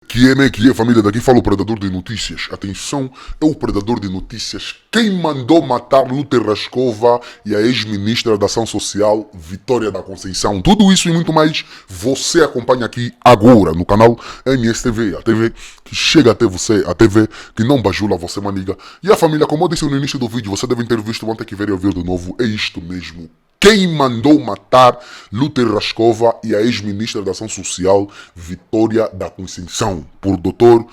Que é, família? Daqui fala o Predador de Notícias. Atenção, é o Predador de Notícias. Quem mandou matar Luther Raskova e a ex-ministra da Ação Social, Vitória da Conceição. Tudo isso e muito mais, você acompanha aqui agora no canal MSTV. A TV que chega até você, a TV que não bajula você, maniga. E a família, como eu disse no início do vídeo, você deve ter visto, vão ter que ver e ouvir de novo. É isto mesmo. Quem mandou matar Luther Raskova e a ex-ministra da Ação Social, Vitória da Conceição, por Dr.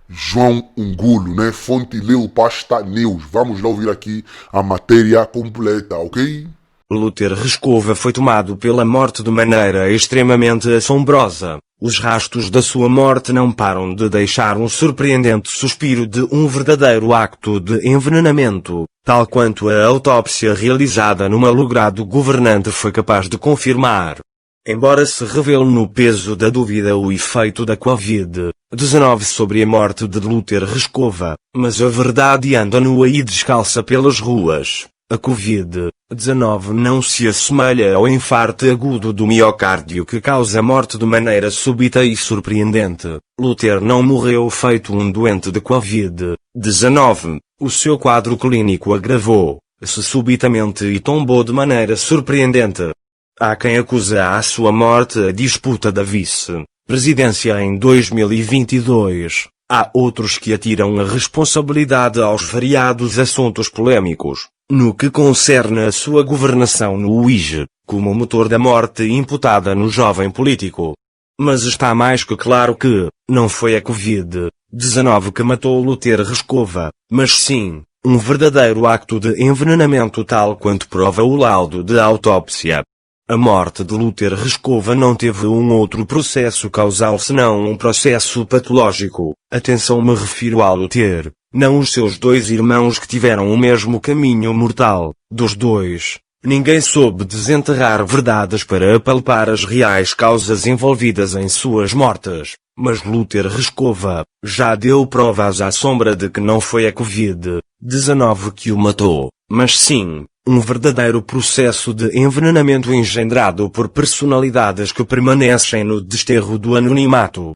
João Ungulo, né? Fonte Lil Pasta News. Vamos lá ouvir aqui a matéria completa, ok? Luther Raskova foi tomado pela morte de maneira extremamente assombrosa. Os rastros da sua morte não param de deixar um surpreendente suspiro de um verdadeiro acto de envenenamento, tal quanto a autópsia realizada no malogrado governante foi capaz de confirmar. Embora se revele no peso da dúvida o efeito da Covid-19 sobre a morte de Luther Raskova, mas a verdade anda nua e descalça pelas ruas. A Covid-19 não se assemelha ao infarto agudo do miocárdio que causa a morte de maneira súbita e surpreendente. Luther não morreu feito um doente de Covid-19. O seu quadro clínico agravou-se subitamente e tombou de maneira surpreendente. Há quem acusa a sua morte a disputa da vice-presidência em 2022. Há outros que atiram a responsabilidade aos variados assuntos polêmicos, no que concerne a sua governação no UIG, como motor da morte imputada no jovem político. Mas está mais que claro que, não foi a Covid-19 que matou Luther Raskova, mas sim, um verdadeiro acto de envenenamento tal quanto prova o laudo de autópsia. A morte de Luther Raskova não teve um outro processo causal senão um processo patológico. Atenção, me refiro a Luther, não os seus dois irmãos que tiveram o mesmo caminho mortal. Dos dois, ninguém soube desenterrar verdades para apalpar as reais causas envolvidas em suas mortes. Mas Luther Raskova já deu provas à sombra de que não foi a Covid-19 que o matou, mas sim um verdadeiro processo de envenenamento engendrado por personalidades que permanecem no desterro do anonimato.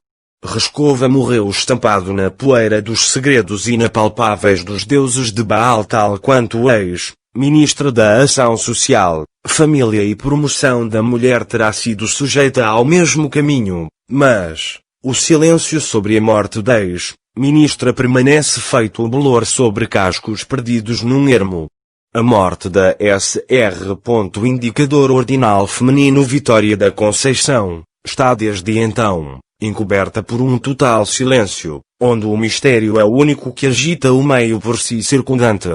Raskova morreu estampado na poeira dos segredos inapalpáveis dos deuses de Baal, tal quanto o ex-ministra da Ação Social, Família e Promoção da Mulher terá sido sujeita ao mesmo caminho, mas o silêncio sobre a morte da ex-ministra permanece feito o bolor sobre cascos perdidos num ermo. A morte da Sr. Indicador Ordinal Feminino Vitória da Conceição está desde então encoberta por um total silêncio, onde o mistério é o único que agita o meio por si circundante.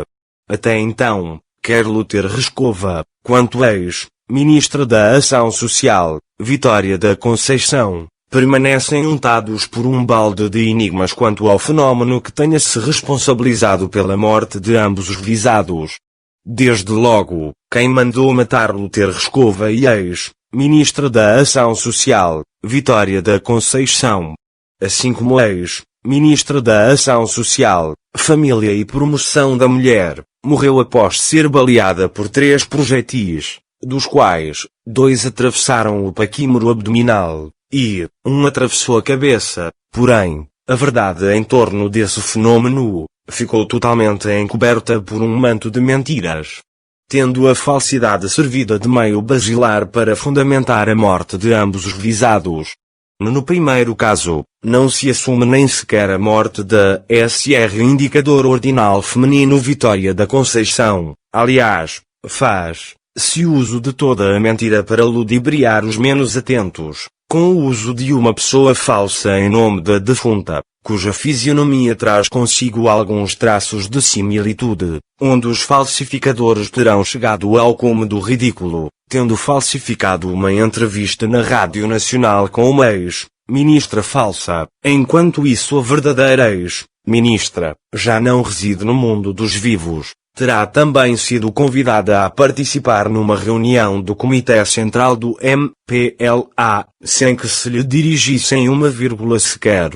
Até então, quer Luther Raskova, quanto ex-ministra da Ação Social, Vitória da Conceição, permanecem untados por um balde de enigmas quanto ao fenómeno que tenha se responsabilizado pela morte de ambos os visados. Desde logo, quem mandou matar Luther Raskova e ex-ministra da Ação Social, Vitória da Conceição, assim como ex-ministra da Ação Social, Família e Promoção da Mulher, morreu após ser baleada por 3 projetis, dos quais 2 atravessaram o paquímero abdominal e 1 atravessou a cabeça. Porém, a verdade em torno desse fenômeno ficou totalmente encoberta por um manto de mentiras, tendo a falsidade servido de meio basilar para fundamentar a morte de ambos os visados. No primeiro caso, não se assume nem sequer a morte da Sr. Indicador Ordinal Feminino Vitória da Conceição. Aliás, faz-se uso de toda a mentira para ludibriar os menos atentos, com o uso de uma pessoa falsa em nome da defunta, cuja fisionomia traz consigo alguns traços de similitude, onde os falsificadores terão chegado ao cume do ridículo, tendo falsificado uma entrevista na Rádio Nacional com uma ex-ministra falsa. Enquanto isso, a verdadeira ex-ministra já não reside no mundo dos vivos. Terá também sido convidada a participar numa reunião do Comitê Central do MPLA, sem que se lhe dirigissem uma vírgula sequer.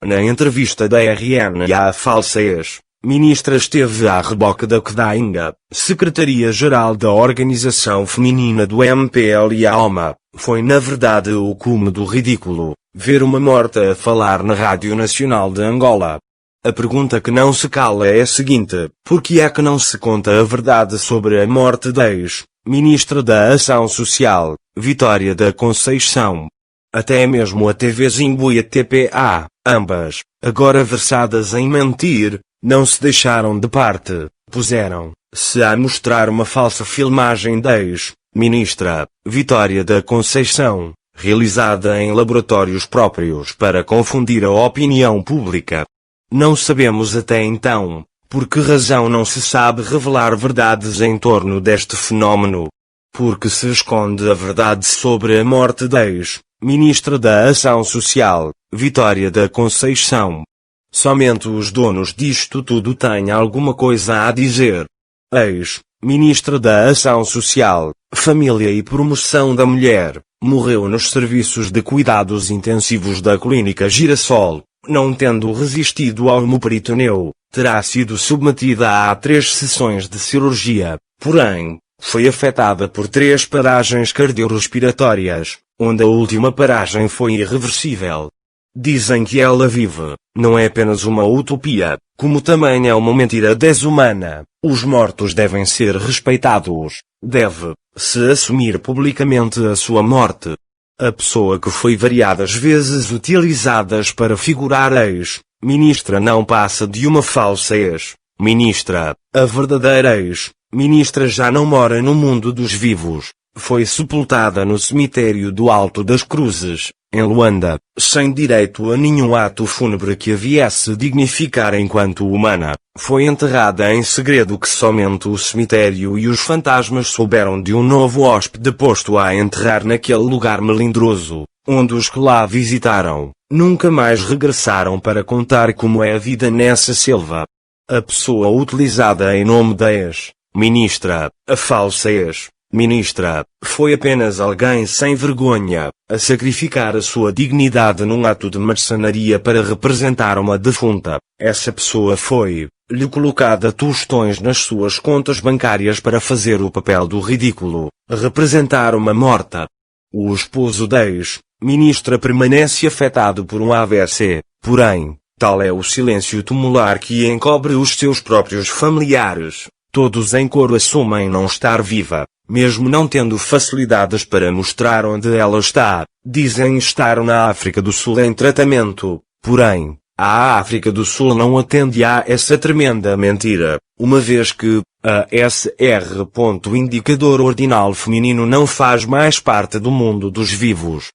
Na entrevista da RN, a falsa ex-ministra esteve à reboque da Kedainga, secretaria-geral da Organização Feminina do MPLA, Foi na verdade o cume do ridículo, ver uma morta a falar na Rádio Nacional de Angola. A pergunta que não se cala é a seguinte: por que é que não se conta a verdade sobre a morte da ex-ministra da Ação Social, Vitória da Conceição? Até mesmo a TV Zimbu e a TPA, ambas, agora versadas em mentir, não se deixaram de parte, puseram-se a mostrar uma falsa filmagem da ex-ministra, Vitória da Conceição, realizada em laboratórios próprios para confundir a opinião pública. Não sabemos até então, por que razão não se sabe revelar verdades em torno deste fenómeno. Porque se esconde a verdade sobre a morte da ex-ministra da Ação Social, Vitória da Conceição. Somente os donos disto tudo têm alguma coisa a dizer. Ex-ministra da Ação Social, Família e Promoção da Mulher, morreu nos serviços de cuidados intensivos da Clínica Girassol. Não tendo resistido ao hemoperitoneu, terá sido submetida a 3 sessões de cirurgia, porém, foi afetada por 3 paragens cardiorrespiratórias, onde a última paragem foi irreversível. Dizem que ela vive, não é apenas uma utopia, como também é uma mentira desumana. Os mortos devem ser respeitados, deve-se assumir publicamente a sua morte. A pessoa que foi variadas vezes utilizadas para figurar ex-ministra não passa de uma falsa ex-ministra. A verdadeira ex-ministra já não mora no mundo dos vivos. Foi sepultada no cemitério do Alto das Cruzes, em Luanda, sem direito a nenhum ato fúnebre que a viesse dignificar enquanto humana. Foi enterrada em segredo que somente o cemitério e os fantasmas souberam de um novo hóspede posto a enterrar naquele lugar melindroso, onde os que lá visitaram, nunca mais regressaram para contar como é a vida nessa selva. A pessoa utilizada em nome da ex-ministra, a falsa ex-ministra, foi apenas alguém sem vergonha, a sacrificar a sua dignidade num ato de marcenaria para representar uma defunta. Essa pessoa foi-lhe colocada tostões nas suas contas bancárias para fazer o papel do ridículo, representar uma morta. O esposo da ex-ministra permanece afetado por um AVC, porém, tal é o silêncio tumular que encobre os seus próprios familiares. Todos em coro assumem não estar viva, mesmo não tendo facilidades para mostrar onde ela está. Dizem estar na África do Sul em tratamento, porém, a África do Sul não atende a essa tremenda mentira, uma vez que a SR. Indicador ordinal feminino não faz mais parte do mundo dos vivos.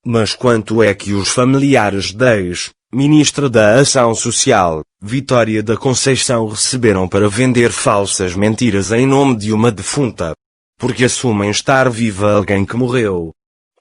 Mas quanto é que os familiares da ex-ministra da Ação Social, Vitória da Conceição, receberam para vender falsas mentiras em nome de uma defunta? Porque assumem estar viva alguém que morreu.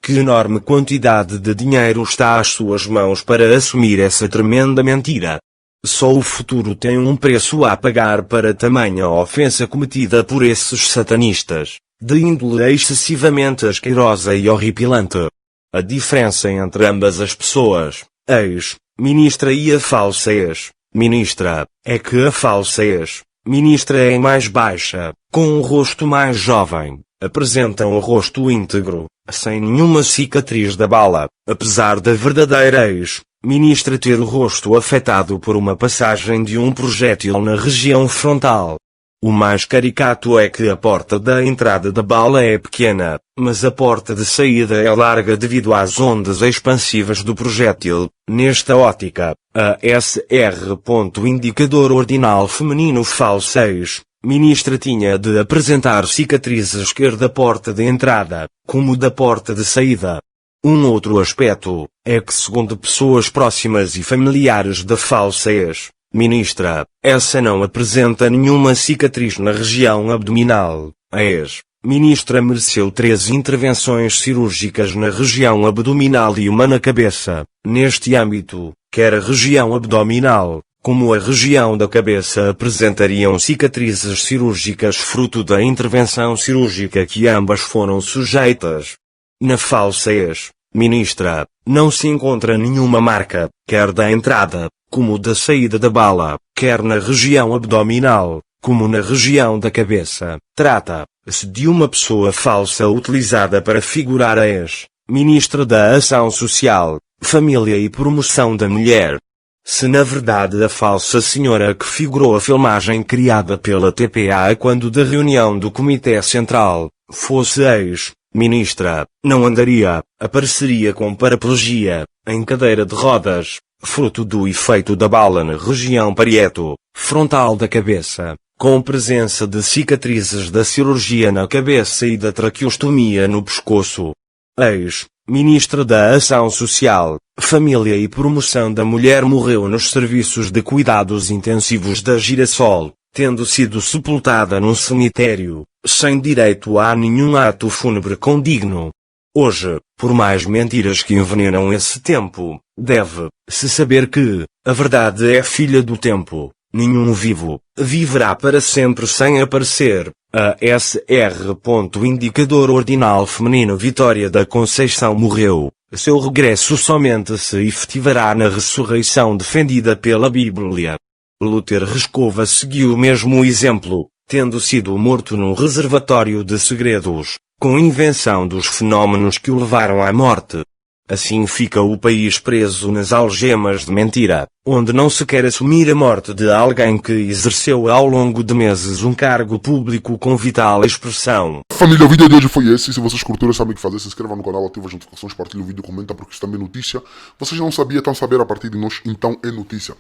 Que enorme quantidade de dinheiro está às suas mãos para assumir essa tremenda mentira? Só o futuro tem um preço a pagar para tamanha ofensa cometida por esses satanistas, de índole excessivamente asquerosa e horripilante. A diferença entre ambas as pessoas, ex-ministra e a falsa ex-ministra, é que a falsa ex-ministra é mais baixa, com um rosto mais jovem, apresenta um rosto íntegro, sem nenhuma cicatriz da bala, apesar da verdadeira ex-ministra ter o rosto afetado por uma passagem de um projétil na região frontal. O mais caricato é que a porta da entrada da bala é pequena, mas a porta de saída é larga devido às ondas expansivas do projétil. Nesta ótica, a SR. Indicador ordinal feminino falsa ex-ministra tinha de apresentar cicatrizes quer da porta de entrada, como da porta de saída. Um outro aspecto é que, segundo pessoas próximas e familiares da falsa ex-ministra, essa não apresenta nenhuma cicatriz na região abdominal. A ex-ministra mereceu 3 intervenções cirúrgicas na região abdominal e uma na cabeça. Neste âmbito, quer a região abdominal, como a região da cabeça apresentariam cicatrizes cirúrgicas fruto da intervenção cirúrgica que ambas foram sujeitas. Na falsa ex-ministra, não se encontra nenhuma marca, quer da entrada, como da saída da bala, quer na região abdominal, como na região da cabeça. Trata-se se de uma pessoa falsa utilizada para figurar a ex-ministra da Ação Social, Família e Promoção da Mulher. Se na verdade a falsa senhora que figurou a filmagem criada pela TPA quando da reunião do Comitê Central, fosse ex-ministra, não andaria, apareceria com paraplegia, em cadeira de rodas, fruto do efeito da bala na região parieto-frontal da cabeça, com presença de cicatrizes da cirurgia na cabeça e da traqueostomia no pescoço. Ex-ministra da Ação Social, Família e Promoção da Mulher morreu nos serviços de cuidados intensivos da Girassol, tendo sido sepultada num cemitério, sem direito a nenhum ato fúnebre condigno. Hoje, por mais mentiras que envenenam esse tempo, deve-se saber que a verdade é filha do tempo. Nenhum vivo viverá para sempre sem aparecer. A SR. Indicador ordinal feminino Vitória da Conceição morreu. Seu regresso somente se efetivará na ressurreição defendida pela Bíblia. Luther Rescova seguiu o mesmo exemplo, tendo sido morto num reservatório de segredos, com invenção dos fenómenos que o levaram à morte. Assim fica o país preso nas algemas de mentira, onde não se quer assumir a morte de alguém que exerceu ao longo de meses um cargo público com vital expressão. Família, o vídeo de hoje foi esse. Se vocês curtiram, sabem o que fazer. Se inscreva no canal, ativa as notificações, partilhe o vídeo, comenta porque isso também é notícia. Vocês não sabiam, estão a saber a partir de nós, então é notícia.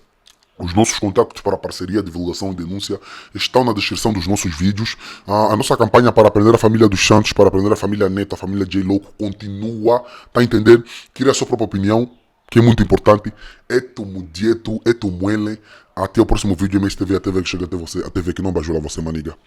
Os nossos contatos para parceria, divulgação e denúncia estão na descrição dos nossos vídeos. A nossa campanha para aprender a família dos Santos, para aprender a família Neto, a família J-Louco, continua. Tá a entender? Queria a sua própria opinião, que é muito importante. É tu mudieto, é tu muele. Até o próximo vídeo, MSTV, a TV que chega até você, a TV que não bajula você, maniga.